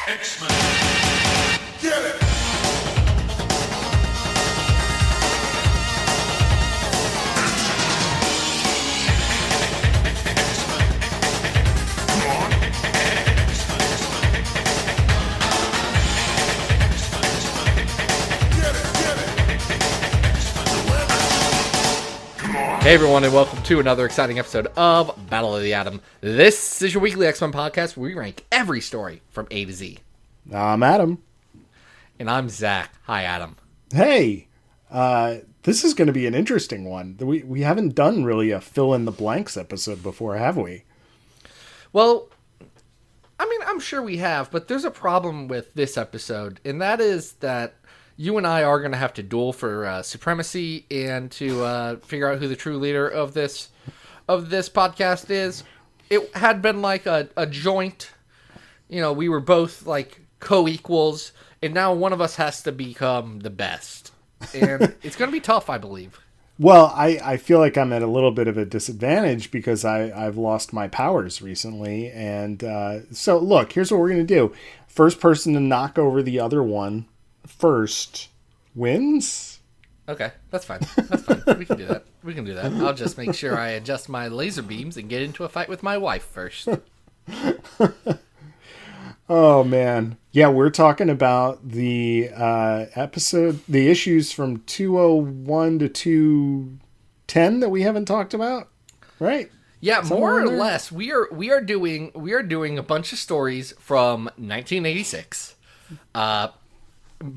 X-Men. Get it! Hey everyone, and welcome to another exciting episode of Battle of the Atom. This is your weekly X-Men podcast where we rank every story from A to Z. I'm Adam. And I'm Zach. Hi, Adam. Hey, this is going to be an interesting one. We haven't done really a fill-in-the-blanks episode before, have we? Well, I mean, I'm sure we have, but there's a problem with this episode, and that is that you and I are going to have to duel for supremacy and to figure out who the true leader of this podcast is. It had been like a joint, we were both like co-equals, and now one of us has to become the best. And it's going to be tough, I believe. Well, I feel like I'm at a little bit of a disadvantage because I've lost my powers recently. And so, look, here's what we're going to do. First person to knock over the other one first wins. Okay, that's fine. That's fine. We can do that. I'll just make sure I adjust my laser beams and get into a fight with my wife first. Oh, man. Yeah, we're talking about the the issues from 201 to 210 that we haven't talked about, right? Yeah, more or less. We are doing a bunch of stories from 1986.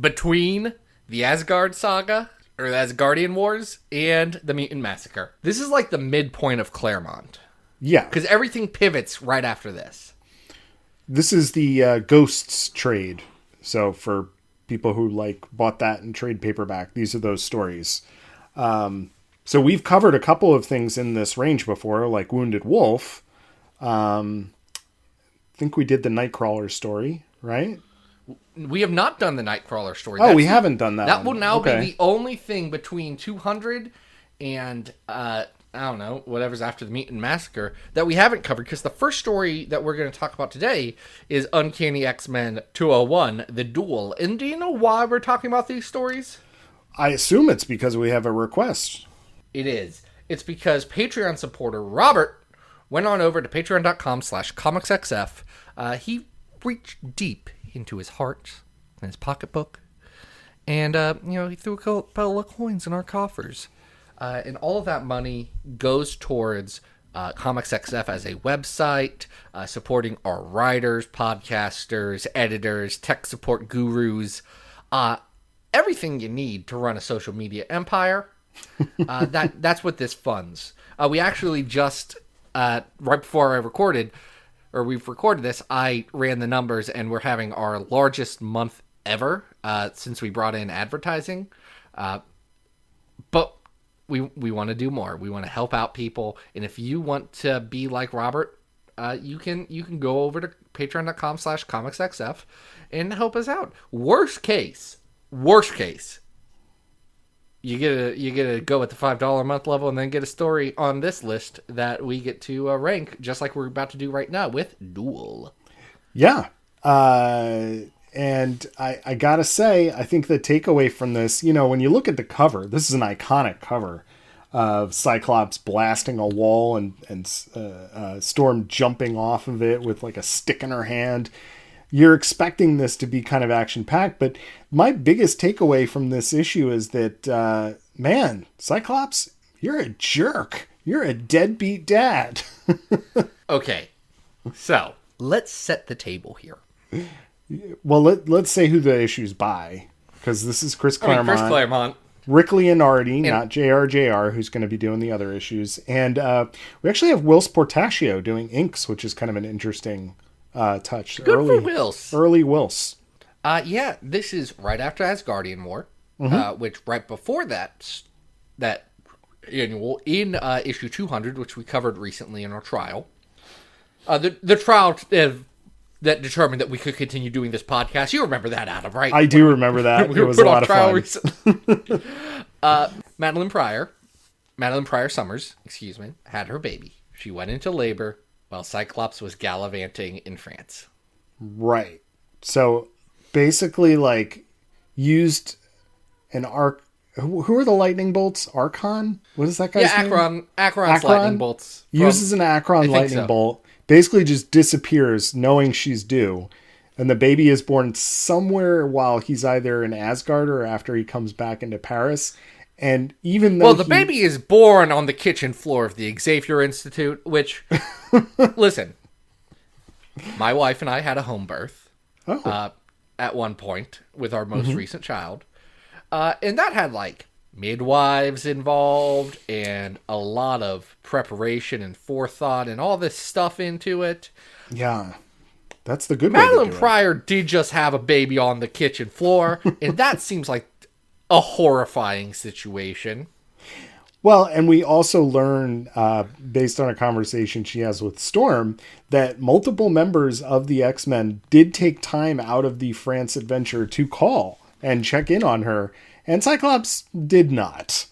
Between the Asgard saga, or the Asgardian Wars, and the Mutant Massacre. This is like the midpoint of Claremont. Yeah. Because everything pivots right after this. This is the Ghosts trade. So for people who bought that in trade paperback, these are those stories. So we've covered a couple of things in this range before, like Wounded Wolf. I think we did the Nightcrawler story, right? We have not done the Nightcrawler story. Oh, we haven't done that. That will now be the only thing between 200 and, I don't know, whatever's after the Mutant Massacre that we haven't covered. Because the first story that we're going to talk about today is Uncanny X-Men 201, The Duel. And do you know why we're talking about these stories? I assume it's because we have a request. It is. It's because Patreon supporter Robert went on over to patreon.com/comicsxf. He reached deep into his heart and his pocketbook, and he threw a couple of coins in our coffers, and all of that money goes towards Comics XF as a website, supporting our writers, podcasters, editors, tech support gurus, everything you need to run a social media empire. That's what this funds. We actually just right before we've recorded this, I ran the numbers, and we're having our largest month ever since we brought in advertising. But we want to do more. We want to help out people. And if you want to be like Robert, you can go over to patreon.com/comicsxf and help us out. Worst case, you get to go at the $5 a month level and then get a story on this list that we get to rank, just like we're about to do right now with Duel. Yeah. And I gotta say, I think the takeaway from this, when you look at the cover, this is an iconic cover of Cyclops blasting a wall and Storm jumping off of it with like a stick in her hand. You're expecting this to be kind of action-packed, but my biggest takeaway from this issue is that, man, Cyclops, you're a jerk. You're a deadbeat dad. Okay, so let's set the table here. Well, let's say who the issue's by, because this is Chris Claremont. Rick Leonardi, not JRJR, who's going to be doing the other issues. And we actually have Whilce Portacio doing inks, which is kind of an interesting touch. Good for Whilce. Early Whilce. Yeah, this is right after Asgardian War, which right before that annual in issue 200, which we covered recently in our trial. The trial that determined that we could continue doing this podcast. You remember that, Adam, right? I do remember that. It was a lot of fun. Recently. Madeline Pryor Summers, had her baby. She went into labor while Cyclops was gallivanting in France. Right. So basically, like, used an arc. Who are the lightning bolts? Archon? What is that guy's name? Acheron's lightning bolts. Uses an Acheron lightning bolt. Basically just disappears knowing she's due. And the baby is born somewhere while he's either in Asgard or after he comes back into Paris. And even though Well, the baby is born on the kitchen floor of the Xavier Institute, which, listen, my wife and I had a home birth at one point with our most recent child. And that had, like, midwives involved and a lot of preparation and forethought and all this stuff into it. Yeah. That's the good Madeline way to do Pryor did just have a baby on the kitchen floor, and that seems like a horrifying situation. Well, and we also learn, based on a conversation she has with Storm, that multiple members of the X-Men did take time out of the France adventure to call and check in on her, and Cyclops did not.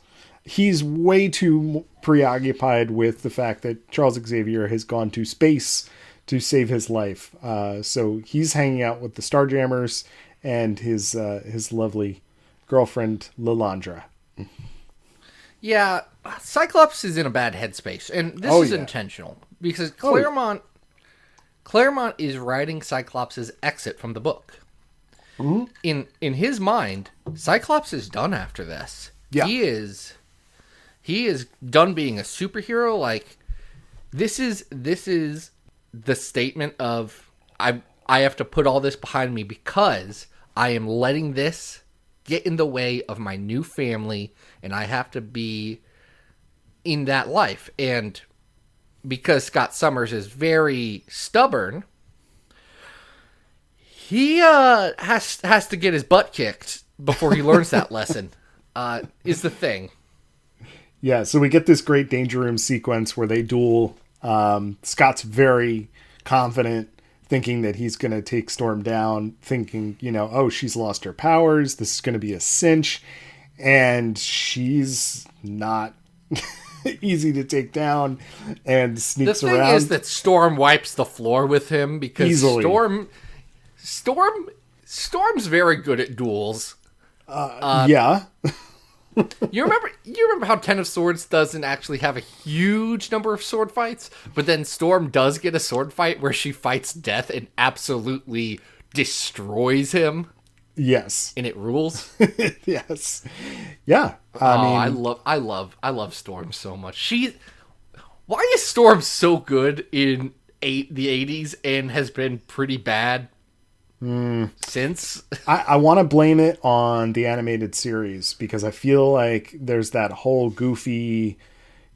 He's way too preoccupied with the fact that Charles Xavier has gone to space to save his life. So he's hanging out with the Starjammers and his lovely girlfriend, Lilandra. Yeah, Cyclops is in a bad headspace, and this is intentional, because Claremont is writing Cyclops' exit from the book. Mm-hmm. In his mind, Cyclops is done after this. Yeah. He is done being a superhero. Like, this is the statement of I have to put all this behind me because I am letting this get in the way of my new family, and I have to be in that life. And because Scott Summers is very stubborn, he has to get his butt kicked before he learns that lesson, is the thing. Yeah, so we get this great Danger Room sequence where they duel. Scott's very confident, thinking that he's going to take Storm down, thinking, oh, she's lost her powers. This is going to be a cinch. And she's not easy to take down and sneaks around. The thing is that Storm wipes the floor with him because easily. Storm's very good at duels. Yeah. You remember how Ten of Swords doesn't actually have a huge number of sword fights, but then Storm does get a sword fight where she fights death and absolutely destroys him. Yes. And it rules. Yes. Yeah. I love Storm so much. Why is Storm so good in the 80s and has been pretty bad since? I want to blame it on the animated series because I feel like there's that whole goofy,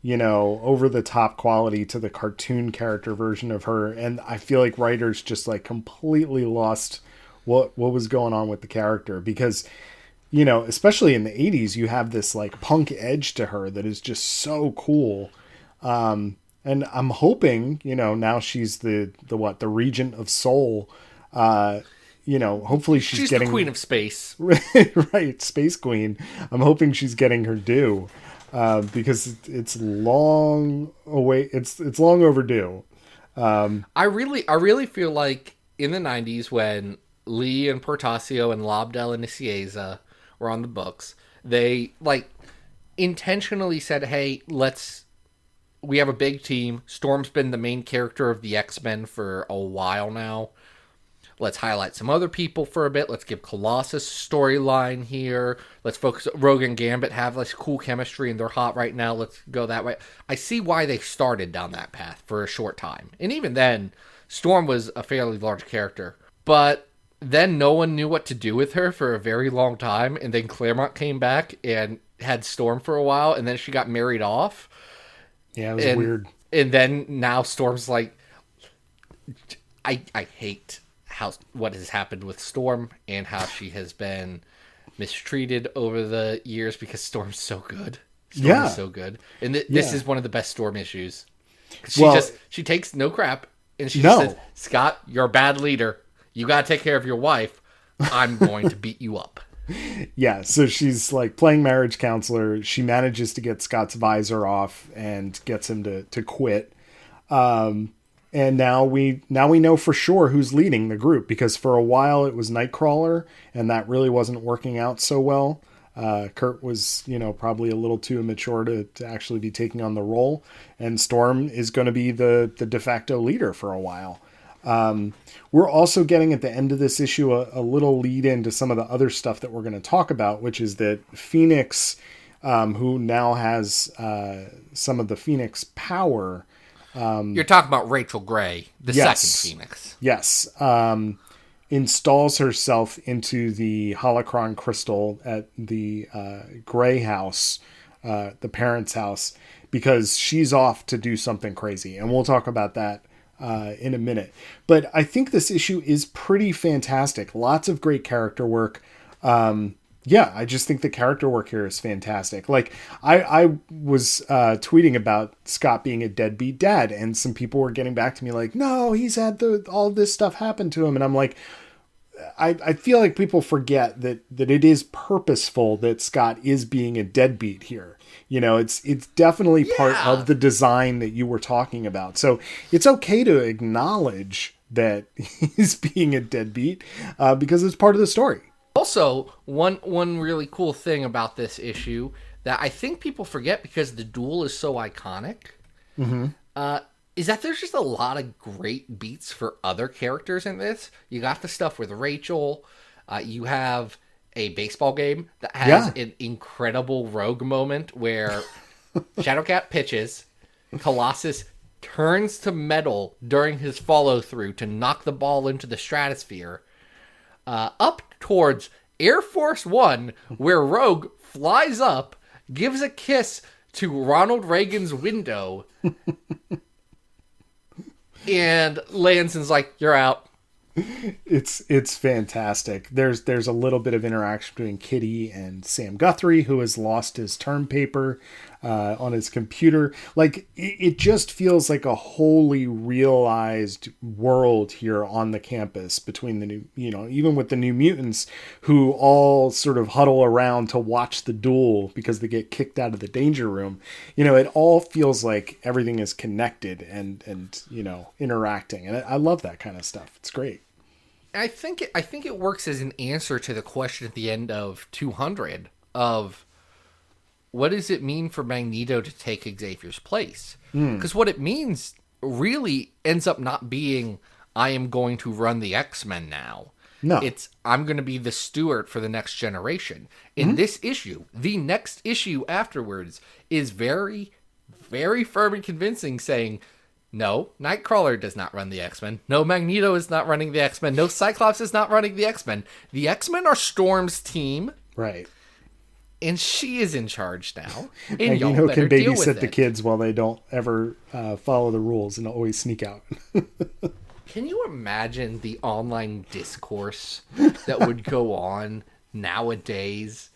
over the top quality to the cartoon character version of her. And I feel like writers just like completely lost what was going on with the character because, especially in the 80s, you have this like punk edge to her that is just so cool. And I'm hoping, now she's the regent of Seoul. Hopefully she's getting the queen of space. Right, space queen. I'm hoping she's getting her due because it's long away. It's long overdue. I really feel like in the 90s when Lee and Portasio and Lobdell and Nicieza were on the books, they like intentionally said, "Hey, we have a big team. Storm's been the main character of the X-Men for a while now. Let's highlight some other people for a bit. Let's give Colossus storyline here. Let's focus on Rogue and Gambit, have this cool chemistry, and they're hot right now. Let's go that way." I see why they started down that path for a short time. And even then, Storm was a fairly large character. But then no one knew what to do with her for a very long time. And then Claremont came back and had Storm for a while. And then she got married off. Yeah, it was weird. And then now Storm's like, I hate what has happened with Storm and how she has been mistreated over the years because Storm's so good. Storm is so good. And this is one of the best Storm issues. She takes no crap and she just says, "Scott, you're a bad leader. You got to take care of your wife. I'm going to beat you up." Yeah, so she's like playing marriage counselor. She manages to get Scott's visor off and gets him to quit. And now we know for sure who's leading the group, because for a while it was Nightcrawler, and that really wasn't working out so well. Kurt was, probably a little too immature to actually be taking on the role, and Storm is going to be the de facto leader for a while. We're also getting at the end of this issue a little lead into some of the other stuff that we're going to talk about, which is that Phoenix, who now has some of the Phoenix power. You're talking about Rachel Gray, the second Phoenix. Yes. Installs herself into the holocron crystal at the Gray house, the parents' house, because she's off to do something crazy. And we'll talk about that in a minute. But I think this issue is pretty fantastic. Lots of great character work. I just think the character work here is fantastic. Like, I was tweeting about Scott being a deadbeat dad, and some people were getting back to me like, no, he's had all this stuff happen to him. And I'm like, I feel like people forget that it is purposeful that Scott is being a deadbeat here. It's definitely part of the design that you were talking about. So it's okay to acknowledge that he's being a deadbeat because it's part of the story. Also, one really cool thing about this issue that I think people forget because the duel is so iconic, is that there's just a lot of great beats for other characters in this. You got the stuff with Rachel. You have a baseball game that has an incredible rogue moment where Shadowcat pitches, Colossus turns to metal during his follow-through to knock the ball into the stratosphere, up towards Air Force One, where Rogue flies up, gives a kiss to Ronald Reagan's window, and Lanson's like, "You're out." It's fantastic. There's a little bit of interaction between Kitty and Sam Guthrie, who has lost his term paper on his computer. Like, it just feels like a wholly realized world here on the campus between the new, even with the New Mutants, who all sort of huddle around to watch the duel because they get kicked out of the danger room. It all feels like everything is connected and interacting. And I love that kind of stuff. It's great. I think it works as an answer to the question at the end of 200 of what does it mean for Magneto to take Xavier's place? Because what it means really ends up not being I am going to run the X-Men now. No. It's I'm going to be the steward for the next generation. In this issue, the next issue afterwards is very, very firm and convincing, saying, no, Nightcrawler does not run the X-Men. No, Magneto is not running the X-Men. No, Cyclops is not running the X-Men. The X-Men are Storm's team. Right. And she is in charge now. And Magneto can babysit the kids while they don't ever follow the rules and always sneak out. Can you imagine the online discourse that would go on nowadays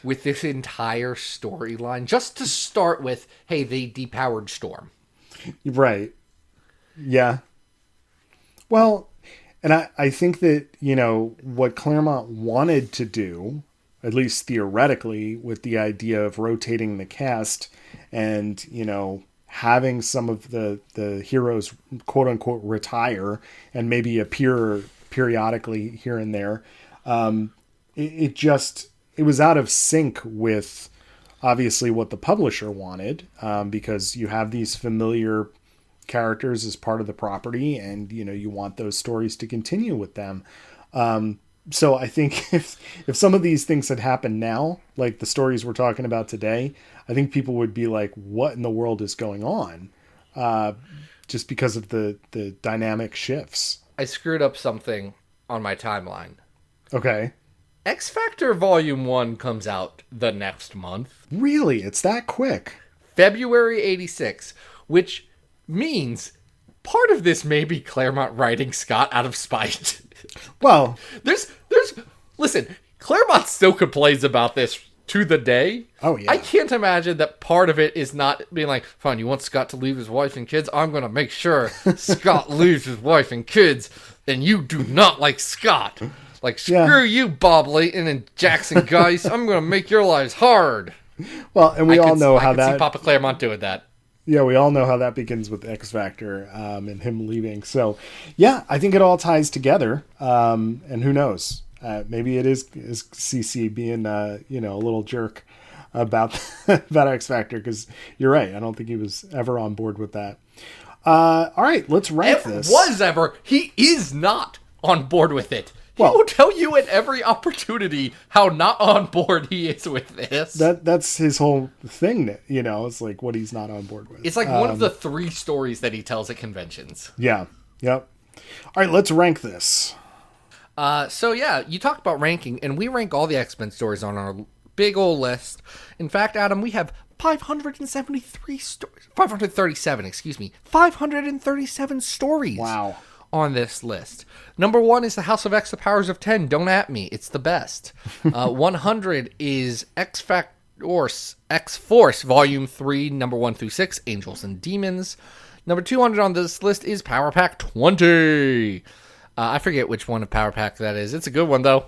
with this entire storyline? Just to start with, hey, they depowered Storm. Right. Yeah. Well, and I think that, what Claremont wanted to do, at least theoretically, with the idea of rotating the cast and, having some of the heroes, quote unquote, retire and maybe appear periodically here and there. It was out of sync with obviously what the publisher wanted, because you have these familiar characters as part of the property and, you want those stories to continue with them. So I think if some of these things had happened now, like the stories we're talking about today, I think people would be like, what in the world is going on? Just because of the dynamic shifts. I screwed up something on my timeline. Okay. X Factor Volume 1 comes out the next month. Really? It's that quick? February 86, which means part of this may be Claremont writing Scott out of spite. Well, listen, Claremont still complains about this to the day. Oh, yeah. I can't imagine that part of it is not being like, fine, you want Scott to leave his wife and kids? I'm going to make sure Scott leaves his wife and kids, and you do not like Scott. Like, screw you, Bob Layton and Jackson Geist. I'm going to make your lives hard. Well, and we all know how I can see Papa Claremont doing that. Yeah, we all know how that begins with X Factor and him leaving. So, yeah, I think it all ties together. And who knows? Maybe it is CC being, a little jerk about about X Factor, because you're right. I don't think he was ever on board with that. All right, let's rank this. He is not on board with it. Well, he will tell you at every opportunity how not on board he is with this. That's his whole thing. It's like what he's not on board with. It's like one of the 3 stories that he tells at conventions. Yeah. Yep. All right, let's rank this. So yeah, you talked about ranking, and we rank all the X-Men stories on our big old list. In fact, Adam, we have 573 stories. 537, excuse me. 537 stories. Wow. On this list. Number 1 is the House of X, The Powers of 10. Don't at me. It's the best. 100 is X-Force, Volume 3, number 1 through 6, Angels and Demons. Number 200 on this list is Power Pack 20. I forget which one of Power Pack that is. It's a good one, though.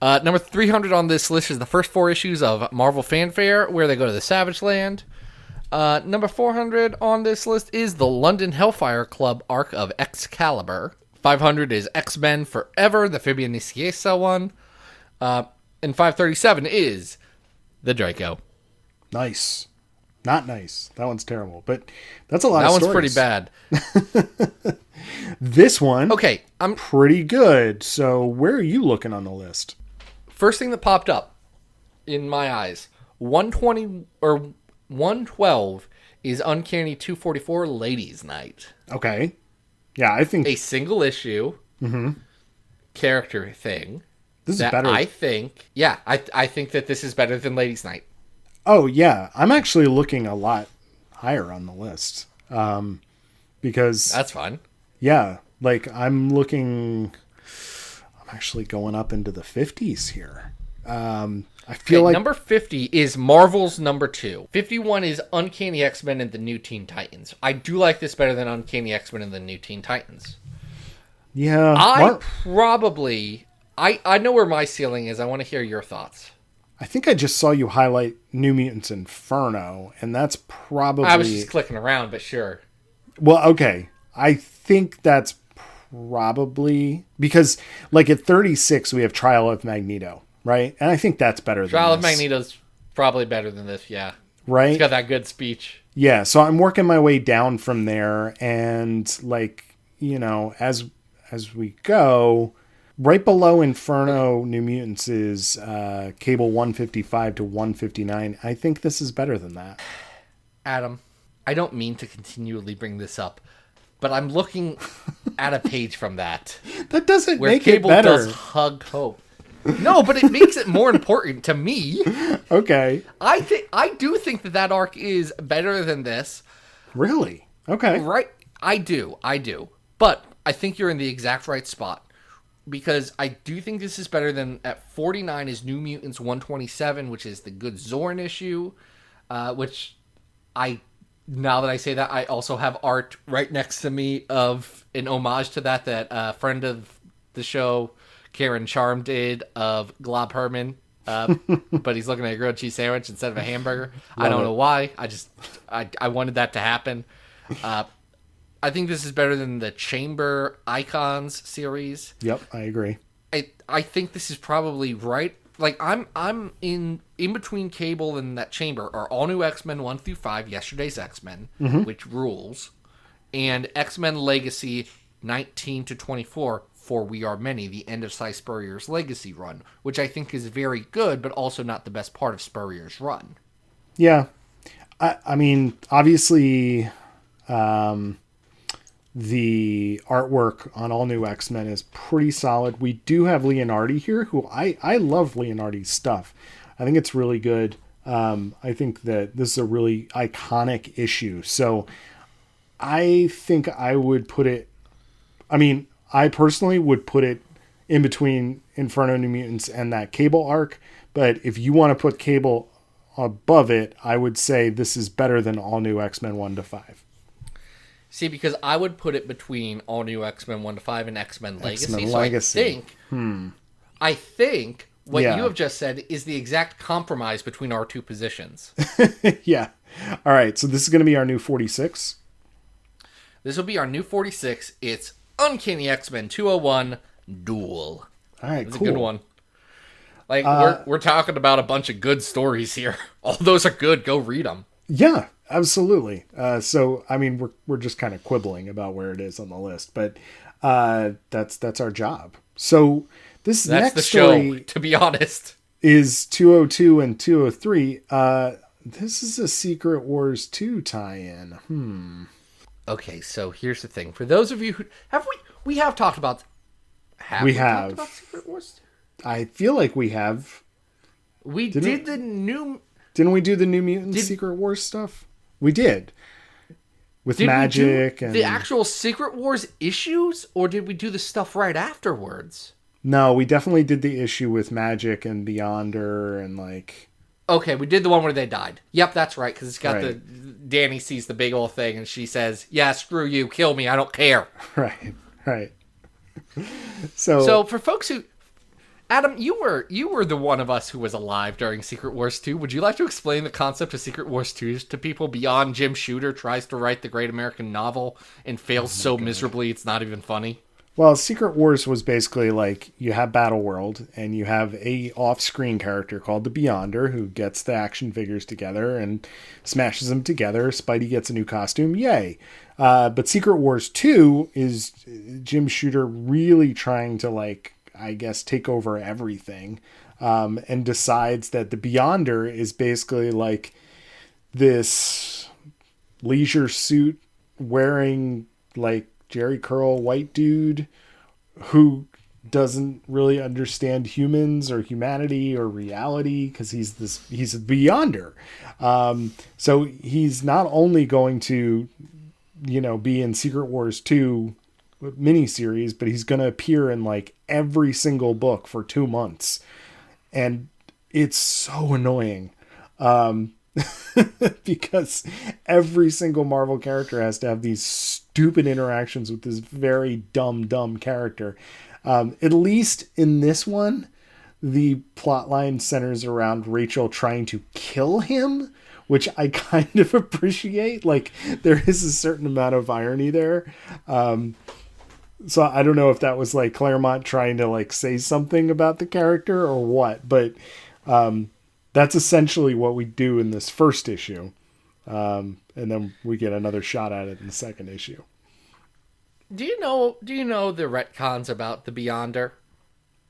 Number 300 on this list is the first 4 issues of Marvel Fanfare, where they go to the Savage Land. Number 400 on this list is the London Hellfire Club arc of Excalibur. 500 is X-Men Forever, the Fabian Nicieza one. And 537 is the Draco. Nice. Not nice. That one's terrible, but that's a lot of stories. That one's pretty bad. This one, okay, I'm pretty good. So where are you looking on the list? First thing that popped up in my eyes, 120 or 112 is Uncanny 244 Ladies Night. Okay. Yeah, I think a single issue character thing. This is better. I think that this is better than Ladies Night. Oh, yeah. I'm actually looking a lot higher on the list. Because that's fun. Yeah. Like I'm actually going up into the 50s here. I feel like number 50 is Marvel's number 2. 51 is Uncanny X-Men and the New Teen Titans. I do like this better than Uncanny X-Men and the New Teen Titans. Yeah. I know where my ceiling is. I want to hear your thoughts. I think I just saw you highlight New Mutants Inferno, and that's probably... I was just clicking around, but sure. Well, okay. I think that's probably... Because, like, at 36, we have Trial of Magneto. Right? And I think that's better than Trial of Magneto's probably better than this, yeah. Right? It's got that good speech. Yeah, so I'm working my way down from there, and as we go, right below Inferno New Mutants is Cable 155 to 159. I think this is better than that. Adam, I don't mean to continually bring this up, but I'm looking at a page from that. That doesn't where make Cable it better. Does hug Hope. No, but it makes it more important to me. Okay. I do think that arc is better than this. Really? Okay. Right? I do. But I think you're in the exact right spot. Because I do think this is better than at 49 is New Mutants 127, which is the good Zorn issue. Which now that I say that, I also have art right next to me of an homage to that friend of the show, Karen Charm, did of Glob Herman, but he's looking at a grilled cheese sandwich instead of a hamburger. I don't know why. I wanted that to happen. I think this is better than the Chamber Icons series. Yep, I agree. I think this is probably right. Like I'm in between Cable and that Chamber are all new X-Men 1 through 5, yesterday's X-Men, which rules, and X-Men Legacy 19 to 24. For We Are Many, the end of Cy Spurrier's Legacy run, which I think is very good, but also not the best part of Spurrier's run. Yeah. I mean, obviously, the artwork on All New X-Men is pretty solid. We do have Leonardi here, who I love Leonardi's stuff. I think it's really good. I think that this is a really iconic issue. So I think I would put it... I personally would put it in between Inferno New Mutants and that Cable arc. But if you want to put Cable above it, I would say this is better than All New X-Men 1 to 5. See, because I would put it between All New X-Men 1 to 5 and X-Men Legacy. X-Men so Legacy. I think what you have just said is the exact compromise between our two positions. Yeah. All right, so this is going to be our new 46. This will be our new 46. It's Uncanny X-Men 201 Duel. All right, It's cool. a good one. Like, we're talking about a bunch of good stories here. All those are good. Go read them. Yeah, absolutely. So, I mean, we're just kind of quibbling about where it is on the list, but that's our job. So this That's next the story show, to be honest. is 202 and 203. This is a Secret Wars 2 tie-in. Okay, so here's the thing. For those of you who... We have talked about... We talked have. about Secret Wars 2? I feel like we have. We did the new... Didn't we do the New Mutants Secret Wars stuff? We did. With Did magic we do and... the actual Secret Wars issues, or did we do the stuff right afterwards? No, we definitely did the issue with magic and Beyonder and like... Okay, we did the one where they died. Yep, that's right, because it's got Right. the... Danny sees the big old thing, and she says, yeah, screw you, kill me, I don't care. Right. So for folks who... Adam, you were the one of us who was alive during Secret Wars 2. Would you like to explain the concept of Secret Wars 2 to people beyond Jim Shooter tries to write the great American novel and fails so miserably it's not even funny? Well, Secret Wars was basically like you have Battle World and you have a off-screen character called the Beyonder who gets the action figures together and smashes them together. Spidey gets a new costume. Yay. But Secret Wars 2 is Jim Shooter really trying to, like, I guess, take over everything, and decides that the Beyonder is basically like this leisure suit wearing, like, Jerry Curl white dude who doesn't really understand humans or humanity or reality because he's a Beyonder. So he's not only going to, be in Secret Wars 2 miniseries, but he's going to appear in like every single book for 2 months. And it's so annoying. Because every single Marvel character has to have these stupid interactions with this very dumb character. At least in this one, the plotline centers around Rachel trying to kill him, which I kind of appreciate. Like, there is a certain amount of irony there. So I don't know if that was like Claremont trying to like say something about the character or what, but that's essentially what we do in this first issue. And then we get another shot at it in the second issue. Do you know the retcons about the Beyonder?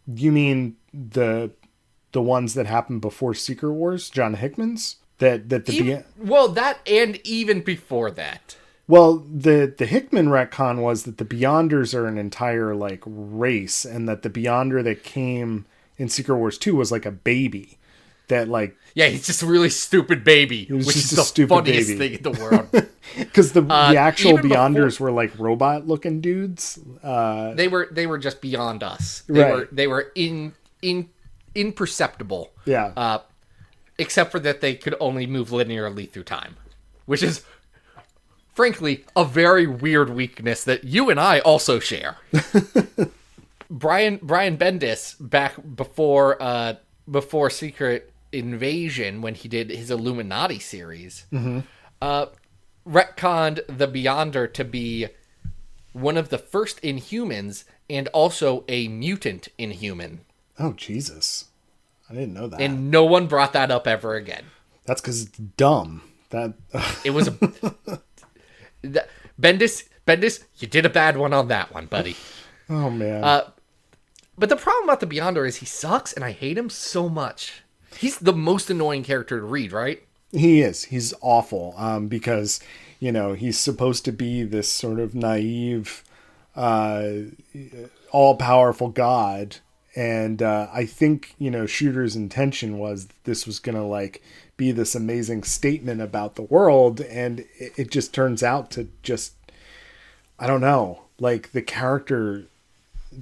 You mean the ones that happened before Secret Wars, John Hickman's? Well, that and even before that. Well, the Hickman retcon was that the Beyonders are an entire like race, and that the Beyonder that came in Secret Wars 2 was like a baby. That like he's just a really stupid baby, which is the funniest thing in the world. Because the actual Beyonders were like robot looking dudes. They were just beyond us. They were imperceptible. Yeah. Except for that they could only move linearly through time, which is frankly a very weird weakness that you and I also share. Brian Bendis back before Secret Invasion, when he did his Illuminati series, retconned the Beyonder to be one of the first Inhumans and also a mutant Inhuman. Oh, Jesus. I didn't know that. And no one brought that up ever again. That's because it's dumb. It was Bendis, you did a bad one on that one, buddy. Oh, man. But the problem about the Beyonder is he sucks, and I hate him so much. He's the most annoying character to read, right? He is. He's awful. Because, he's supposed to be this sort of naive, all-powerful god. And I think, Shooter's intention was this was going to, like, be this amazing statement about the world. And it just turns out to just, I don't know, like, the character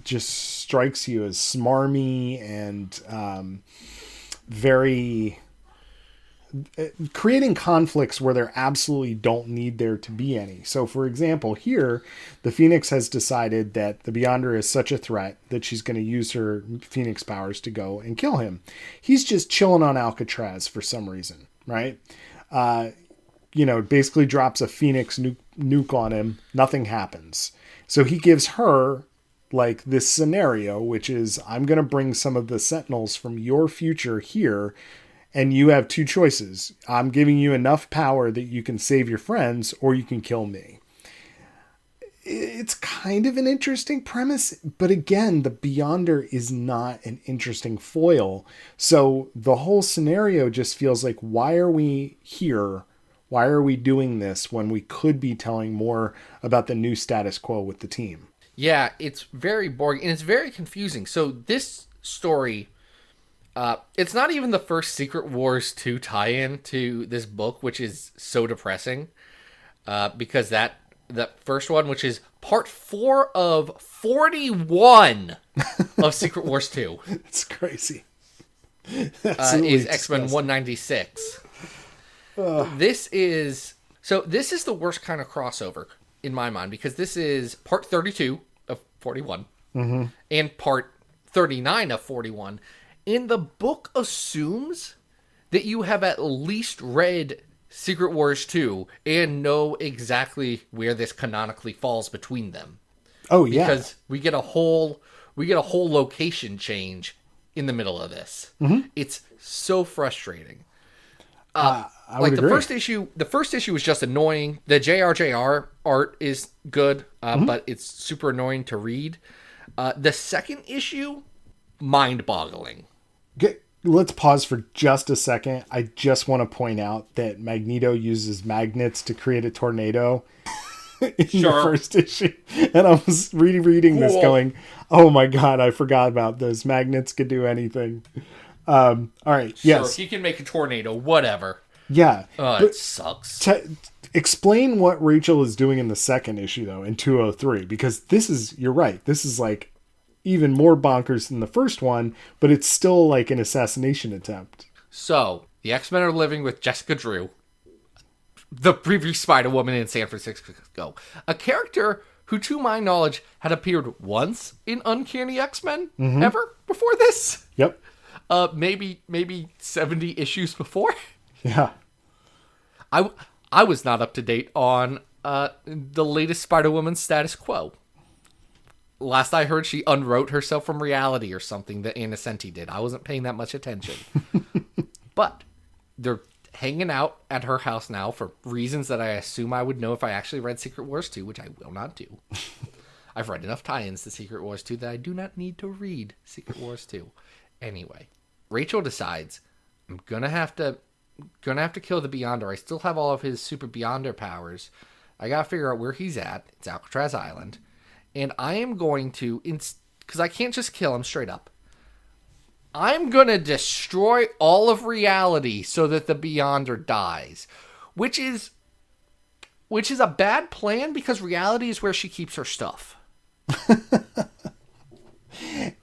just strikes you as smarmy and very creating conflicts where there absolutely don't need there to be any. So for example, here the Phoenix has decided that the Beyonder is such a threat that she's going to use her Phoenix powers to go and kill him. He's just chilling on Alcatraz for some reason, right? basically drops a Phoenix nuke on him. Nothing happens. So he gives her like this scenario, which is, I'm going to bring some of the Sentinels from your future here, and you have two choices. I'm giving you enough power that you can save your friends, or you can kill me. It's kind of an interesting premise, but again, the Beyonder is not an interesting foil. So the whole scenario just feels like, why are we here? Why are we doing this when we could be telling more about the new status quo with the team? Yeah, it's very boring and it's very confusing. So this story, it's not even the first Secret Wars 2 tie-in to this book, which is so depressing. Because that first one, which is part 4 of 41 of Secret Wars 2. It's crazy. Is X-Men 196. This is the worst kind of crossover in my mind, because this is part 32 of 41 and part 39 of 41. And the book assumes that you have at least read Secret Wars 2 and know exactly where this canonically falls between them. Oh yeah. Because we get a whole location change in the middle of this. It's so frustrating. I would like agree. the first issue was just annoying. The JRJR art is good, but it's super annoying to read. The second issue, mind-boggling. Let's pause for just a second. I just want to point out that Magneto uses magnets to create a tornado in the first issue. And I was reading this going, oh my God, I forgot about this. Magnets could do anything. All right. Sure, Yes. he can make a tornado, whatever. Yeah. It sucks. Explain what Rachel is doing in the second issue, though, in 203, because you're right. This is like even more bonkers than the first one, but it's still like an assassination attempt. So, the X-Men are living with Jessica Drew, the previous Spider-Woman in San Francisco. A character who, to my knowledge, had appeared once in Uncanny X-Men ever before this. Yep. Maybe 70 issues before. Yeah. I was not up to date on the latest Spider-Woman status quo. Last I heard, she unwrote herself from reality or something that Innocenti did. I wasn't paying that much attention. But they're hanging out at her house now for reasons that I assume I would know if I actually read Secret Wars 2, which I will not do. I've read enough tie-ins to Secret Wars 2 that I do not need to read Secret Wars 2. Anyway, Rachel decides, I'm gonna have to kill the Beyonder. I still have all of his super Beyonder powers. I gotta figure out where he's at. It's Alcatraz Island. And I am going to, because I can't just kill him straight up, I'm going to destroy all of reality so that the Beyonder dies. Which is a bad plan, because reality is where she keeps her stuff.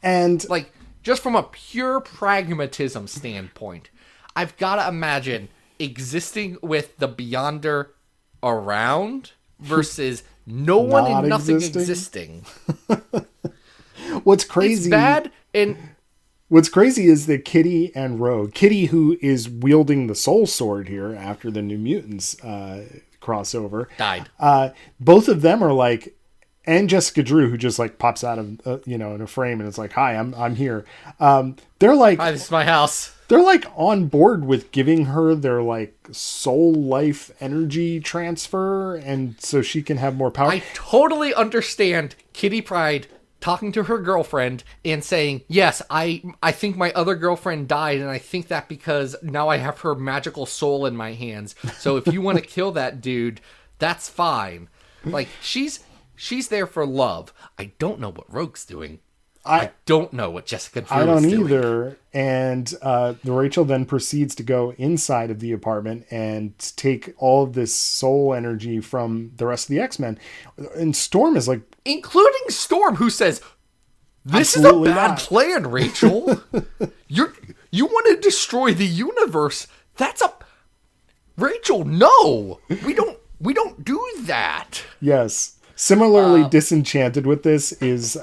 And like, just from a pure pragmatism standpoint, I've got to imagine existing with the Beyonder around versus no one and nothing existing. What's crazy? It's bad. And what's crazy is that Kitty and Rogue, Kitty, who is wielding the Soul Sword here after the New Mutants crossover, died. Both of them are like, and Jessica Drew, who just like pops out of in a frame and it's like, "Hi, I'm here." They're like, "Hi, this is my house." They're like on board with giving her their like soul life energy transfer, and so she can have more power. I totally understand Kitty Pryde talking to her girlfriend and saying, "Yes, I think my other girlfriend died, and I think that because now I have her magical soul in my hands. So if you want to kill that dude, that's fine." Like, she's there for love. I don't know what Rogue's doing. I don't know what Jessica Drew is doing. I don't either. And the Rachel then proceeds to go inside of the apartment and take all of this soul energy from the rest of the X-Men. And Storm is like... Including Storm, who says, "This Absolutely is a bad not. plan, Rachel. You want to destroy the universe. That's a... Rachel, no! We don't do that." Yes. Similarly disenchanted with this is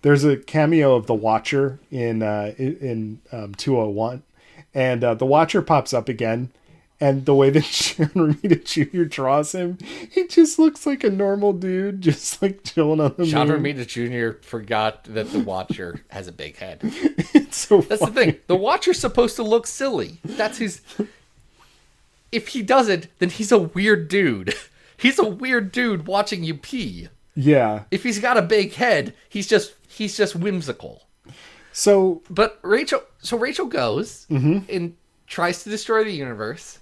there's a cameo of the Watcher in 201, and the Watcher pops up again, And the way that John Romita Jr. draws him, he just looks like a normal dude, just like chilling on the John moon. Romita Jr. forgot that the Watcher has a big head. It's so That's funny. the thing. The Watcher's supposed to look silly. That's his... If he doesn't, then he's a weird dude. He's a weird dude watching you pee. Yeah. If he's got a big head, he's just whimsical. So But Rachel goes and tries to destroy the universe.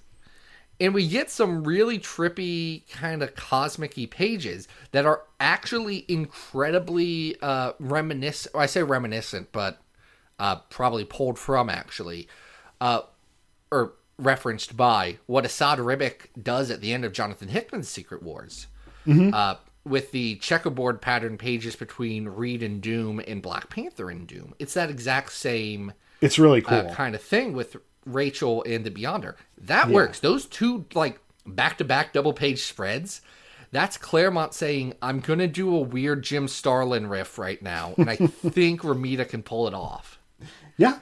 And we get some really trippy kind of cosmic-y pages that are actually incredibly reminiscent. I say reminiscent, but probably pulled from, actually. Or referenced by what Assad Ribic does at the end of Jonathan Hickman's Secret Wars. With the checkerboard pattern pages between Reed and Doom and Black Panther and Doom. It's that exact same... it's really cool. kind of thing with Rachel and the Beyonder. That works. Those two, like, back-to-back double-page spreads, that's Claremont saying, I'm going to do a weird Jim Starlin riff right now, and I think Romita can pull it off. Yeah.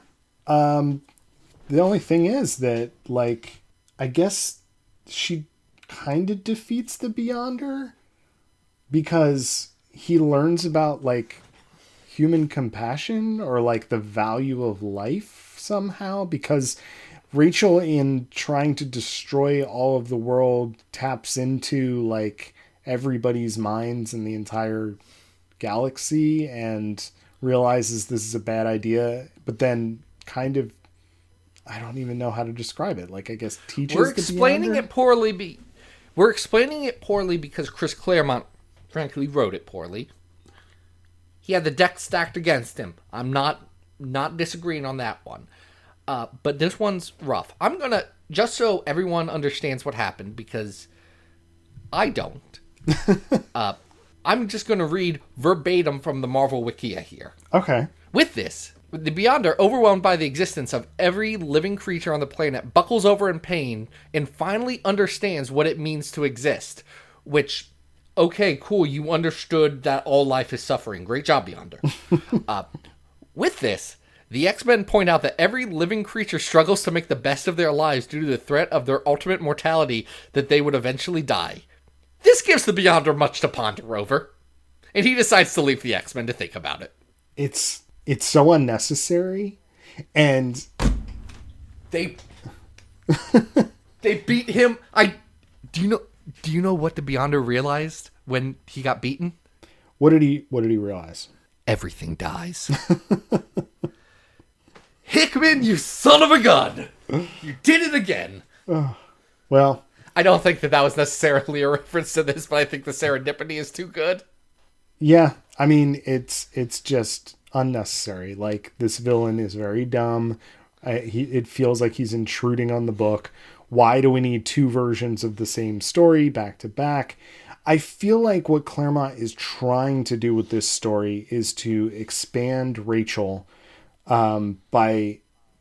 The only thing is that, like, I guess she kind of defeats the Beyonder because he learns about, like, human compassion or, like, the value of life somehow, because Rachel, in trying to destroy all of the world, taps into, like, everybody's minds in the entire galaxy and realizes this is a bad idea, but then kind of, I don't even know how to describe it. Like, I guess teaches We're explaining it poorly. We're explaining it poorly because Chris Claremont, frankly, wrote it poorly. He had the deck stacked against him. I'm not disagreeing on that one. But this one's rough. I'm going to, just so everyone understands what happened, because I don't, I'm just going to read verbatim from the Marvel Wikia here. Okay. With this, the Beyonder, overwhelmed by the existence of every living creature on the planet, buckles over in pain and finally understands what it means to exist. Which, okay, cool, you understood that all life is suffering. Great job, Beyonder. With this, the X-Men point out that every living creature struggles to make the best of their lives due to the threat of their ultimate mortality, that they would eventually die. This gives the Beyonder much to ponder over, and he decides to leave the X-Men to think about it. It's so unnecessary, and They beat him. Do you know what the Beyonder realized when he got beaten? what did he realize? Everything dies. Hickman, you son of a gun! You did it again. Well, I don't think that was necessarily a reference to this, but I think the serendipity is too good. yeah, I mean, it's just unnecessary. Like, this villain is very dumb. It feels like he's intruding on the book. Why do we need two versions of the same story back to back? I feel like what Claremont is trying to do with this story is to expand Rachel by,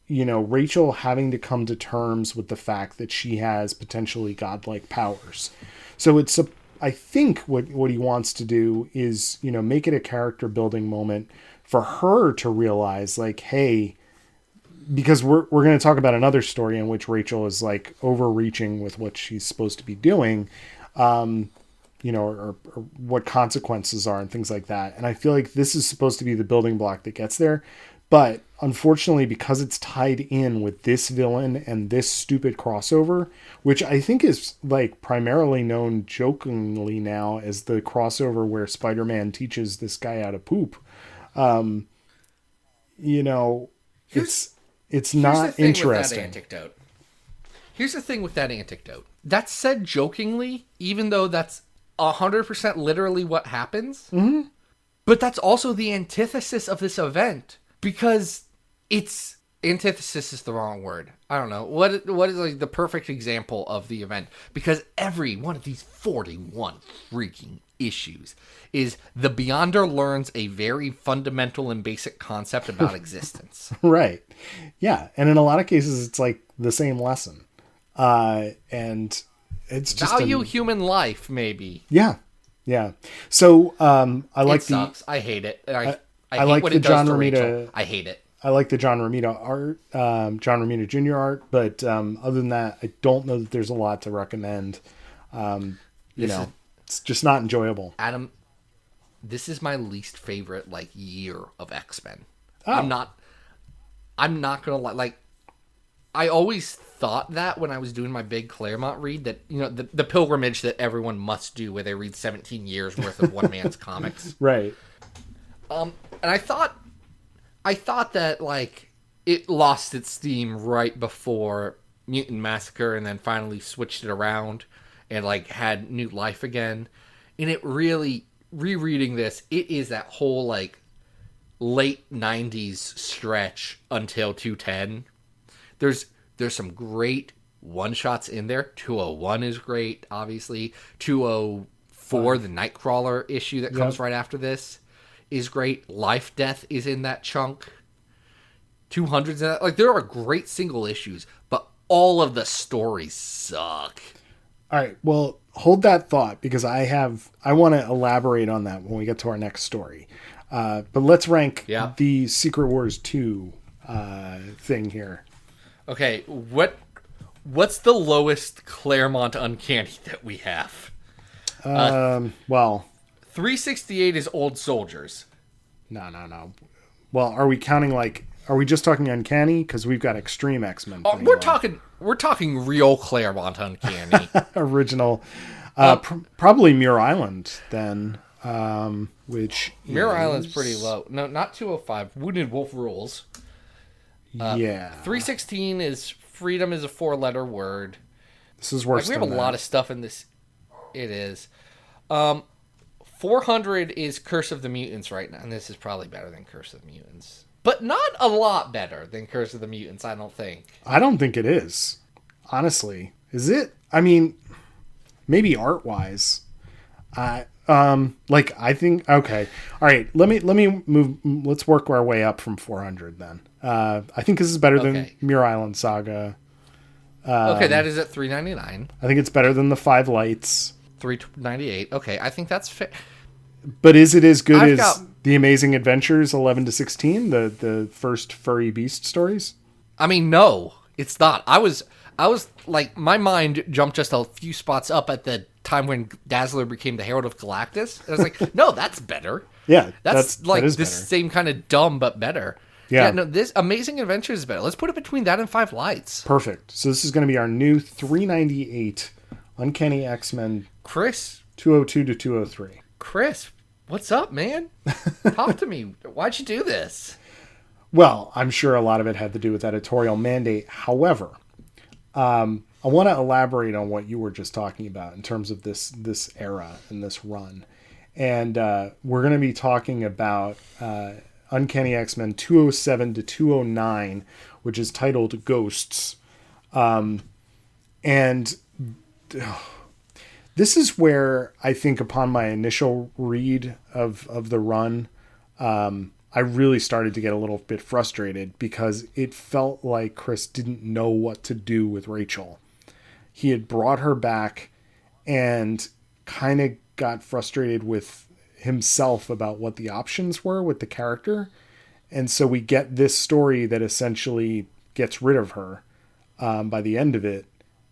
Rachel having to come to terms with the fact that she has potentially godlike powers. So I think what he wants to do is, make it a character building moment for her to realize, like, hey, because we're going to talk about another story in which Rachel is, like, overreaching with what she's supposed to be doing, or what consequences are and things like that. And I feel like this is supposed to be the building block that gets there. But unfortunately, because it's tied in with this villain and this stupid crossover, which I think is, like, primarily known jokingly now as the crossover where Spider-Man teaches this guy how to poop, it's not interesting. Here's the thing with that anecdote. That's said jokingly, even though that's 100% literally what happens. Mm-hmm. But that's also the antithesis of this event, because it's antithesis is the wrong word. I don't know what is like the perfect example of the event, because every one of these 41 freaking issues is the Beyonder learns a very fundamental and basic concept about existence. Right. Yeah. And in a lot of cases, it's like the same lesson. And it's just value human life, maybe. Yeah. Yeah. So, I like it sucks. I hate it. I hate like what the it does John to Romita. Rachel. I hate it. I like the John Romita art, John Romita Jr. art, but other than that, I don't know that there's a lot to recommend. It's just not enjoyable. Adam, this is my least favorite like year of X-Men. Oh. I'm not gonna lie. Like, I always thought that when I was doing my big Claremont read, that, you know, the pilgrimage that everyone must do where they read 17 years worth of one man's comics. Right. And I thought that, like, it lost its steam right before Mutant Massacre and then finally switched it around and, like, had new life again. And it really, rereading this, it is that whole, like, late 90s stretch until 210. There's some great one-shots in there. 201 is great, obviously. 204, the Nightcrawler issue that comes right after this, is great. Life Death is in that chunk. 200's in that. Like, there are great single issues, but all of the stories suck. All right. Well, hold that thought, because I want to elaborate on that when we get to our next story. But let's rank the Secret Wars 2 thing here. Okay, what's the lowest Claremont Uncanny that we have? Well, 368 is Old Soldiers. No. Well, are we counting, like, are we just talking Uncanny? Because we've got Extreme X-Men. We're talking real Claremont Uncanny. Original. Probably Muir Island then, which Muir Island's pretty low. No, not 205. Wounded Wolf rules. 316 is freedom is a 4-letter word. This is worse. Like, we have a lot of stuff in this. It is. 400 is Curse of the Mutants right now, and this is probably better than Curse of the Mutants, but not a lot better than Curse of the Mutants. I don't think. I don't think it is. Honestly, is it? I mean, maybe art wise. I think, okay. All right. Let me move. Let's work our way up from 400 then. I think this is better than Muir Island Saga. Okay. That is at 399. I think it's better than the 5 Lights. 398. Okay. I think that's fair. But is it as good as The Amazing Adventures 11 to 16, the first furry beast stories? I mean, no, it's not. I was like, my mind jumped just a few spots up at the time when Dazzler became the Herald of Galactus. And I was like, no, that's better. Yeah, that's like this better. Same kind of dumb, but better. Yeah, no, this Amazing Adventures is better. Let's put it between that and 5 Lights. Perfect. So this is going to be our new 398 Uncanny X-Men. Chris. 202 to 203. Chris, what's up, man? Talk to me. Why'd you do this? Well, I'm sure a lot of it had to do with editorial mandate. However, I want to elaborate on what you were just talking about in terms of this era and this run. And we're going to be talking about Uncanny X-Men 207 to 209, which is titled Ghosts. This is where I think, upon my initial read of the run, I really started to get a little bit frustrated, because it felt like Chris didn't know what to do with Rachel. He had brought her back and kind of got frustrated with himself about what the options were with the character. And so we get this story that essentially gets rid of her by the end of it.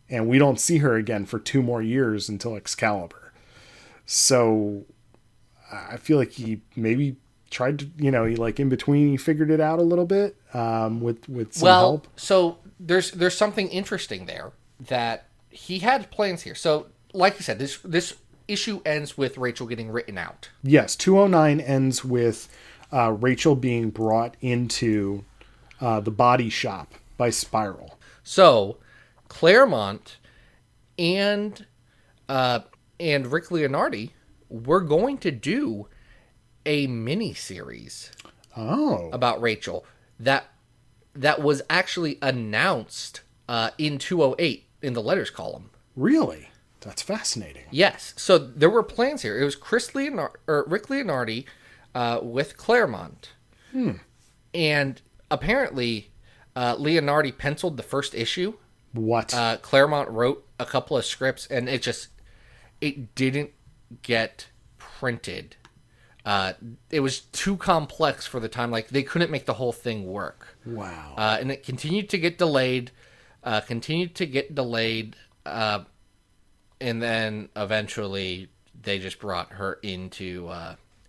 And we don't see her again for 2 more years until Excalibur. So I feel like he maybe tried to, he, like, in between, he figured it out a little bit with some help. So there's something interesting there, that he had plans here. So, like you said, this issue ends with Rachel getting written out. Yes, 209 ends with Rachel being brought into the body shop by Spiral. So Claremont and Rick Leonardi were going to do a mini series about Rachel that was actually announced in 208 in the letters column. Really? That's fascinating. Yes. So there were plans here. It was Rick Leonardi with Claremont. And apparently Leonardi penciled the first issue. What? Claremont wrote a couple of scripts, and it didn't get printed It was too complex for the time. Like, they couldn't make the whole thing work. Wow. And it continued to get delayed, and then eventually they just brought her into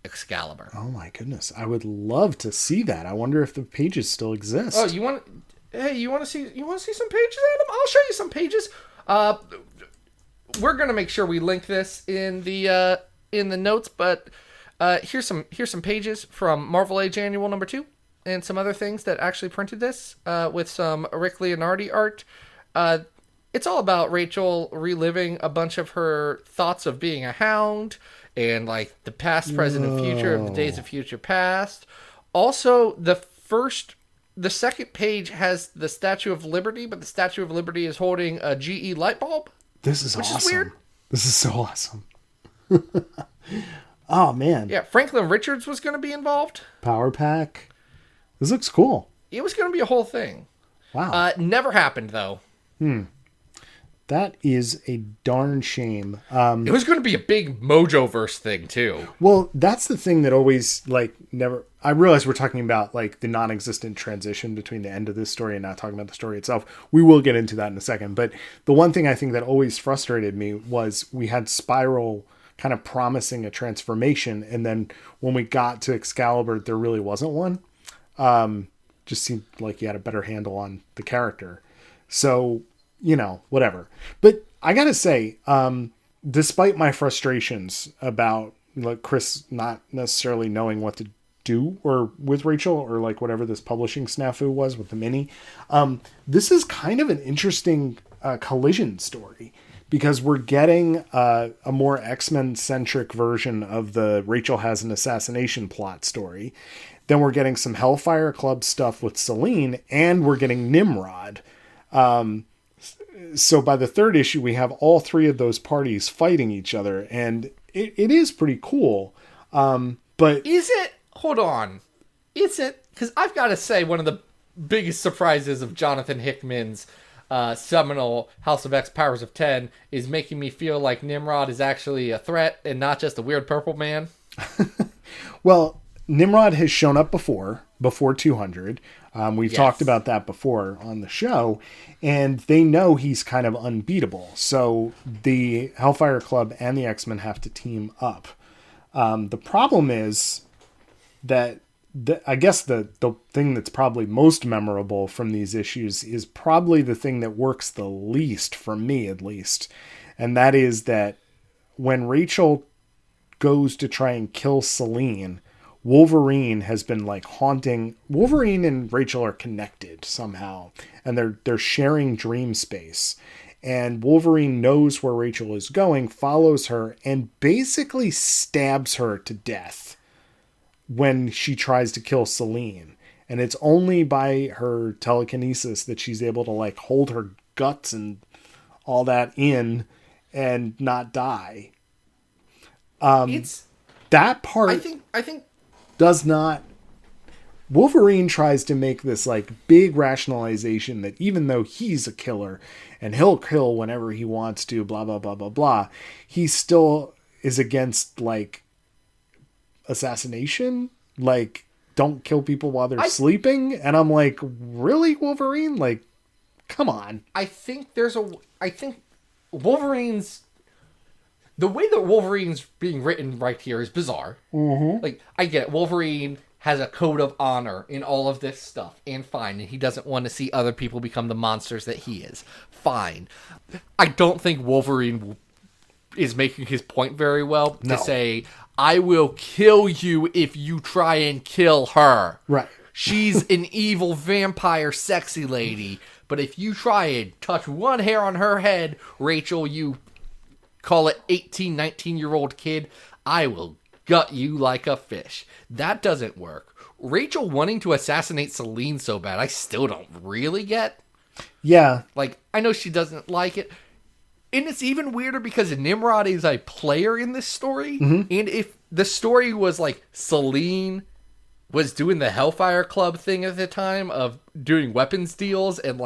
Excalibur. Oh my goodness. I would love to see that. I wonder if the pages still exist. Oh, you want to see some pages, Adam? I'll show you some pages. We're going to make sure we link this in the notes, but here's some pages from Marvel Age Annual number 2 and some other things that actually printed this with some Rick Leonardi art. It's all about Rachel reliving a bunch of her thoughts of being a hound and like the past, present, and future of the Days of Future Past. Also, the second page has the Statue of Liberty, but the Statue of Liberty is holding a GE light bulb. This is awesome. Which is weird. This is so awesome. Oh, man. Yeah, Franklin Richards was going to be involved. Power Pack. This looks cool. It was going to be a whole thing. Wow. Never happened, though. That is a darn shame. It was going to be a big Mojoverse thing, too. Well, that's the thing that always, never... I realize we're talking about, the non-existent transition between the end of this story and not talking about the story itself. We will get into that in a second. But the one thing I think that always frustrated me was we had Spiral kind of promising a transformation, and then when we got to Excalibur, there really wasn't one. Just seemed like you had a better handle on the character. So... whatever. But I gotta say, despite my frustrations about Chris not necessarily knowing what to do or with Rachel or whatever this publishing snafu was with the mini, this is kind of an interesting collision story because we're getting a more X-Men centric version of the Rachel has an assassination plot story. Then we're getting some Hellfire Club stuff with Selene, and we're getting Nimrod. So by the third issue, we have all three of those parties fighting each other, and it is pretty cool. But is it? Hold on. Is it? Because I've got to say, one of the biggest surprises of Jonathan Hickman's seminal House of X Powers of 10 is making me feel like Nimrod is actually a threat and not just a weird purple man. Well, Nimrod has shown up before 200. We've talked about that before on the show, and they know he's kind of unbeatable. So the Hellfire Club and the X-Men have to team up. The problem is that I guess the thing that's probably most memorable from these issues is probably the thing that works the least, for me at least. And that is that when Rachel goes to try and kill Selene, Wolverine has been haunting. Wolverine and Rachel are connected somehow, and they're sharing dream space. And Wolverine knows where Rachel is going, follows her, and basically stabs her to death when she tries to kill Selene. And it's only by her telekinesis that she's able to hold her guts and all that in and not die. It's that part. I think does not. Wolverine tries to make this big rationalization that even though he's a killer and he'll kill whenever he wants to, blah, blah, blah, blah, blah, he still is against assassination. Don't kill people while they're sleeping. And I'm really, Wolverine? Come on. I think Wolverine's... The way that Wolverine's being written right here is bizarre. Mm-hmm. I get it. Wolverine has a code of honor in all of this stuff, and fine. And he doesn't want to see other people become the monsters that he is. Fine. I don't think Wolverine is making his point very well to say, I will kill you if you try and kill her. Right. She's an evil vampire sexy lady, but if you try and touch one hair on her head, Rachel, you... call it 18, 19-year-old kid, I will gut you like a fish. That doesn't work. Rachel wanting to assassinate Selene so bad, I still don't really get. Yeah. I know she doesn't like it. And it's even weirder because Nimrod is a player in this story. Mm-hmm. And if the story was Selene was doing the Hellfire Club thing at the time of doing weapons deals and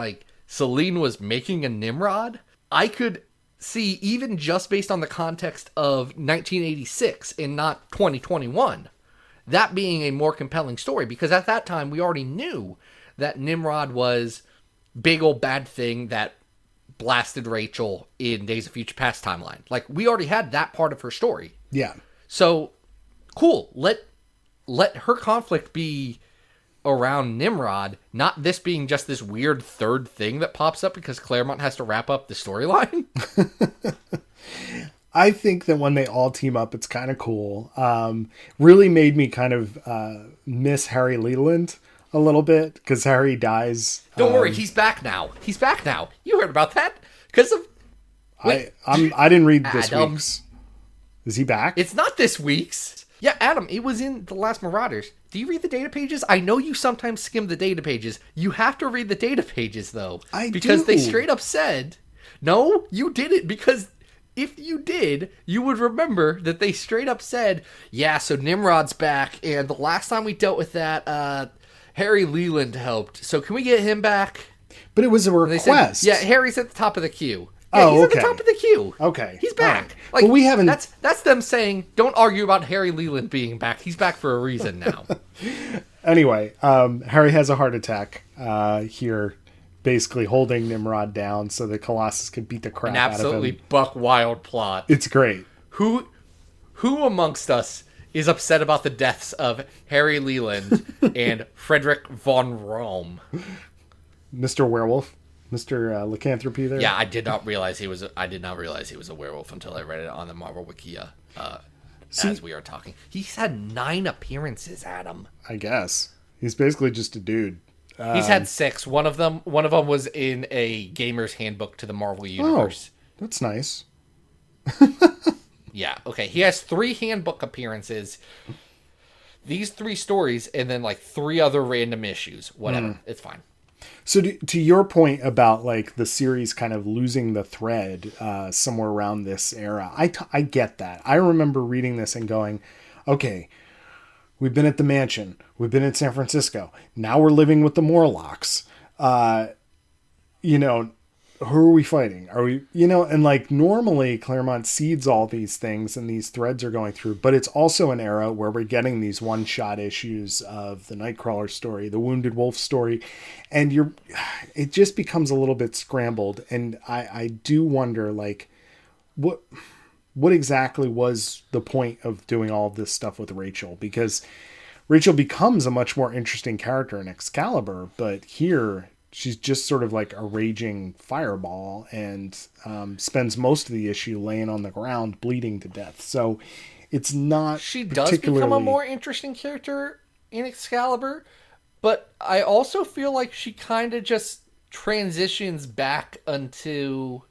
Selene was making a Nimrod, I could... see, even just based on the context of 1986 and not 2021, that being a more compelling story, because at that time we already knew that Nimrod was big old bad thing that blasted Rachel in Days of Future Past timeline. Like, we already had that part of her story. Yeah. So, cool. Let her conflict be around Nimrod, not this being just this weird third thing that pops up because Claremont has to wrap up the storyline. I think that when they all team up, it's kind of cool. Really made me kind of miss Harry Leland a little bit because Harry dies. Don't worry, he's back now. He's back now. You heard about that? Because of... I didn't read this week's. Is he back? It's not this week's. Yeah, Adam, it was in The Last Marauders. Do you read the data pages? I know you sometimes skim the data pages. You have to read the data pages, though. Because they straight up said... No, you didn't, because... If you did, you would remember that they straight up said, yeah, so Nimrod's back, and the last time we dealt with that, Harry Leland helped. So can we get him back? But it was a request. Said, yeah, Harry's at the top of the queue. Yeah, he's at the top of the queue. Okay. He's back. Right. Like, well, we haven't... That's them saying, don't argue about Harry Leland being back. He's back for a reason now. Anyway, Harry has a heart attack here, basically holding Nimrod down so that Colossus could beat the crap out of him. An absolutely buck wild plot. It's great. Who amongst us is upset about the deaths of Harry Leland and Frederick von Rome? Mr. Werewolf, Mr. Lycanthropy there. Yeah, I did not realize he was a werewolf until I read it on the Marvel Wikia. As we are talking, he's had 9 appearances. Adam, I guess he's basically just a dude. He's had 6. One of them was in a gamer's handbook to the Marvel Universe. Oh, that's nice. Yeah, okay. He has 3 handbook appearances, these 3 stories, and then like 3 other random issues. Whatever. It's fine. So to your point about like the series kind of losing the thread somewhere around this era, I get that. I remember reading this and going, okay, we've been at the mansion. We've been in San Francisco. Now we're living with the Morlocks. Who are we fighting? Are we, and like normally Claremont seeds all these things and these threads are going through, but it's also an era where we're getting these one-shot issues of the Nightcrawler story, the Wounded Wolf story, and it just becomes a little bit scrambled. And I do wonder, like, what exactly was the point of doing all of this stuff with Rachel? Because Rachel becomes a much more interesting character in Excalibur, but here she's just sort of like a raging fireball and spends most of the issue laying on the ground bleeding to death. So it's not She does become a more interesting character in Excalibur, but I also feel like she kind of just transitions back into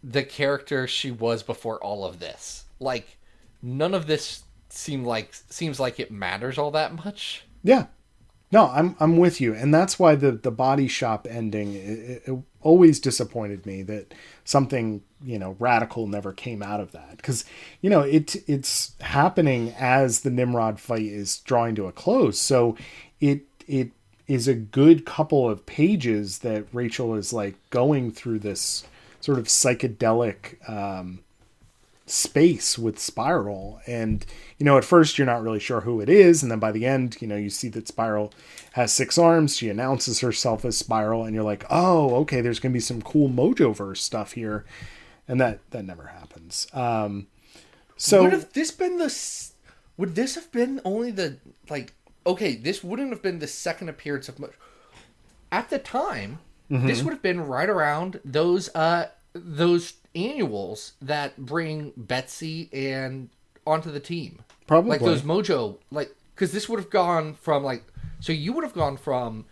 the character she was before all of this. Like, none of this seems like it matters all that much. Yeah. No, I'm with you. And that's why the Body Shop ending, it always disappointed me that something, radical never came out of that. Because, it's happening as the Nimrod fight is drawing to a close. So it is a good couple of pages that Rachel is like going through this sort of psychedelic space with Spiral. And, at first you're not really sure who it is. And then by the end, you see that Spiral has 6 arms. She announces herself as Spiral and you're like, oh, okay, there's going to be some cool Mojoverse stuff here. And that never happens. So would this have been only the, like, okay, this wouldn't have been the second appearance of at the time. This would have been right around those annuals that bring Betsy and onto the team. Probably. Like those Mojo, like, because this would have gone from, like, so you would have gone from,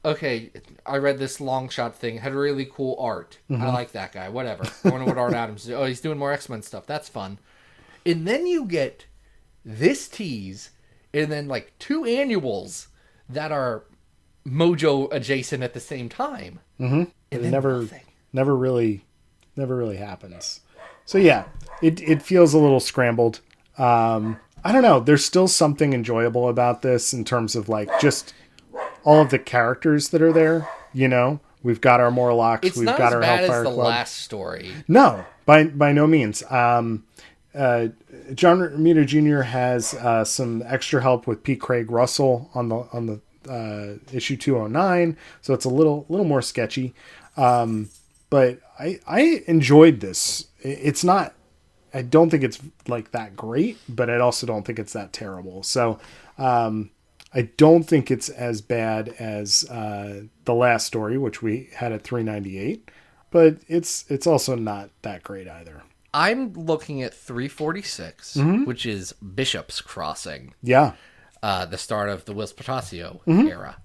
okay, I read this long shot thing, had really cool art. I like that guy, whatever. I wonder what Art Adams is. Oh, he's doing more X-Men stuff. That's fun. And then you get this tease, and then, like, 2 annuals that are Mojo adjacent at the same time. And then never really happens. So yeah, it feels a little scrambled. I don't know. There's still something enjoyable about this in terms of like just all of the characters that are there. We've got our Morlocks. We've got our Hellfire Club. It's not as bad as the last story. No, by no means. John Romita Jr. has some extra help with P. Craig Russell on the issue 209, so it's a little more sketchy. But I enjoyed this. It's not. I don't think it's like that great, but I also don't think it's that terrible. So I don't think it's as bad as the last story, which we had at 398, but it's also not that great either. I'm looking at 346, which is Bishop's Crossing. Yeah. The start of the Wills Potasio era.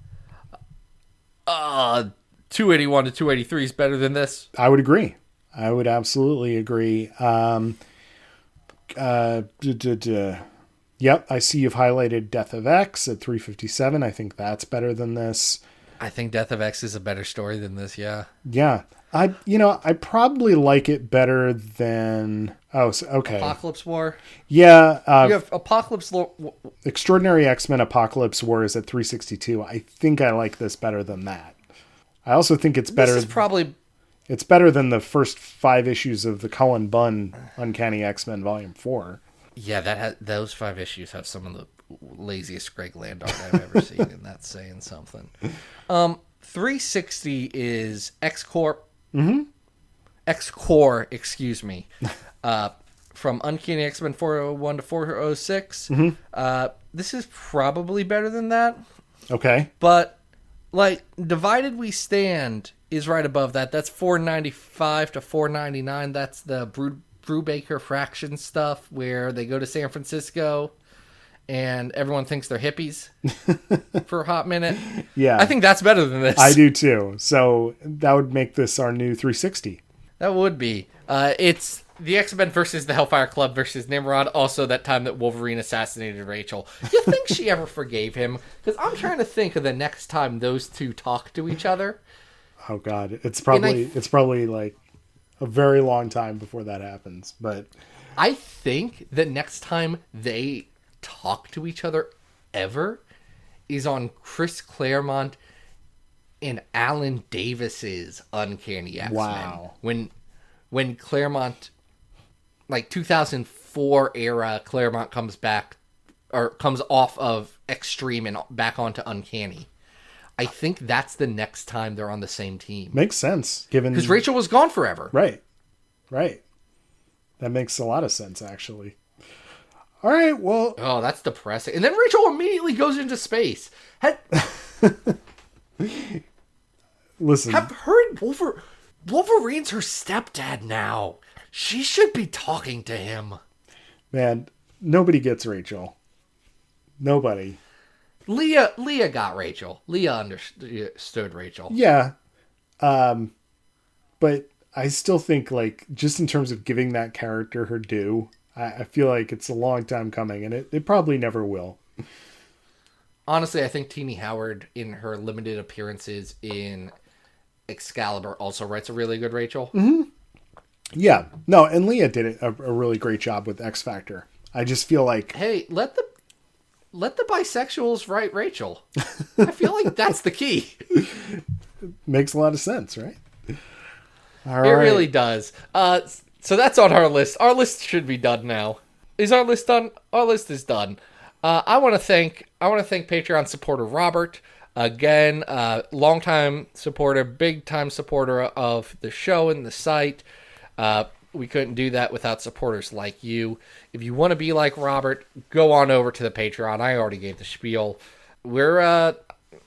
281 to 283 is better than this. I would agree. I would absolutely agree. Yep, I see you've highlighted Death of X at 357. I think that's better than this. I think Death of X is a better story than this, yeah. Yeah. I probably like it better than... Oh, okay. Apocalypse War? Yeah. You have Apocalypse War... Extraordinary X-Men Apocalypse War is at 362. I think I like this better than that. I also think it's better... This is probably... It's better than the first 5 issues of the Cullen Bunn Uncanny X-Men Volume 4. Yeah, those 5 issues have some of the laziest Greg Land art I've ever seen, and that's saying something. 360 is X-Corp. X-Core, excuse me. From Uncanny X-Men 401 to 406. This is probably better than that. Okay. But, like, Divided We Stand is right above that. That's 495 to 499. That's the Brubaker Fraction stuff where they go to San Francisco and everyone thinks they're hippies for a hot minute. Yeah. I think that's better than this. I do too. So that would make this our new 360. That would be. It's the X-Men versus the Hellfire Club versus Nimrod. Also that time that Wolverine assassinated Rachel. You think she ever forgave him? Because I'm trying to think of the next time those two talk to each other. Oh God. It's probably like a very long time before that happens. But I think the next time they talk to each other ever is on Chris Claremont and Alan Davis's Uncanny X-Men. Wow. When Claremont, like 2004 era, Claremont comes back or comes off of Extreme and back onto Uncanny. I think that's the next time they're on the same team. Makes sense, given because Rachel was gone forever. Right. That makes a lot of sense, actually. All right, well... Oh, that's depressing. And then Rachel immediately goes into space. Listen. Have heard Wolverine's her stepdad now. She should be talking to him. Man, nobody gets Rachel. Nobody. Leah got Rachel. Leah understood Rachel. Yeah. But I still think, like, just in terms of giving that character her due... I feel like it's a long time coming, and it probably never will. Honestly, I think Teenie Howard, in her limited appearances in Excalibur, also writes a really good Rachel. Yeah. No, and Leah did a really great job with X Factor. I just feel like... Hey, let the bisexuals write Rachel. I feel like that's the key. Makes a lot of sense, right? All right. It right. really does. So that's on our list. Our list should be done now. Is our list done? Our list is done. I want to thank Patreon supporter Robert. Again, longtime supporter, big time supporter of the show and the site. We couldn't do that without supporters like you. If you want to be like Robert, go on over to the Patreon. I already gave the spiel. We're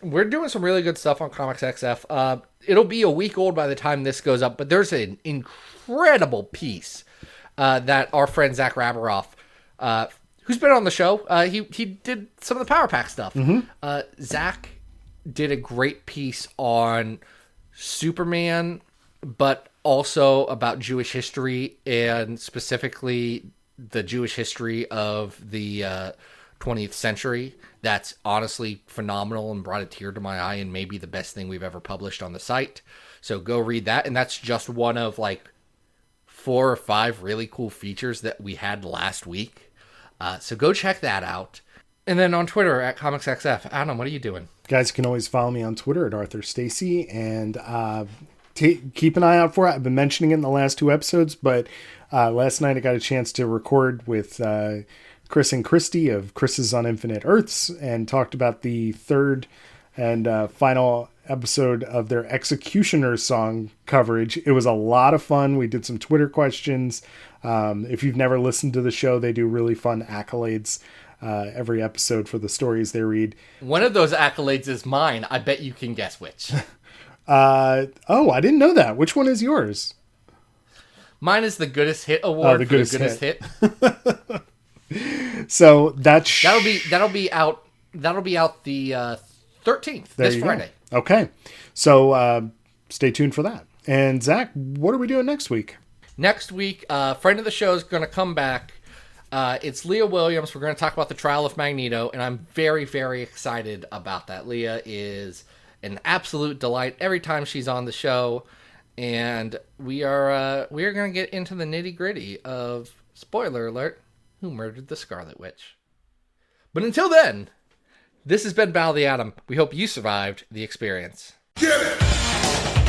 doing some really good stuff on Comics XF. It'll be a week old by the time this goes up, but there's an incredible piece that our friend Zach Raberoff, who's been on the show, he did some of the Power Pack stuff. Zach did a great piece on Superman, but also about Jewish history, and specifically the Jewish history of the 20th century. That's honestly phenomenal and brought a tear to my eye, and maybe the best thing we've ever published on the site. So go read that. And that's just one of like 4 or 5 really cool features that we had last week. So go check that out. And then on Twitter at ComicsXF. Adam, what are you doing? Guys can always follow me on Twitter at Arthur Stacy, and keep an eye out for it. I've been mentioning it in the last 2 episodes, but last night I got a chance to record with Chris and Christy of Chris's on Infinite Earths and talked about the 3rd and final episode of their Executioner song coverage. It was a lot of fun. We did some Twitter questions. If you've never listened to the show, they do really fun accolades every episode for the stories they read. One of those accolades is mine. I bet you can guess which. I didn't know that. Which one is yours? Mine is the Goodest Hit Award. The Goodest Hit. Hit. So that'll be out the 13th this Friday. Go. Okay, so stay tuned for that. And Zach, what are we doing next week? Next week, friend of the show is going to come back. It's Leah Williams. We're going to talk about the trial of Magneto, and I'm very, very excited about that. Leah is an absolute delight every time she's on the show, and we are going to get into the nitty gritty of, spoiler alert, who murdered the Scarlet Witch. But until then, this has been Battle of the Atom. We hope you survived the experience. Get it!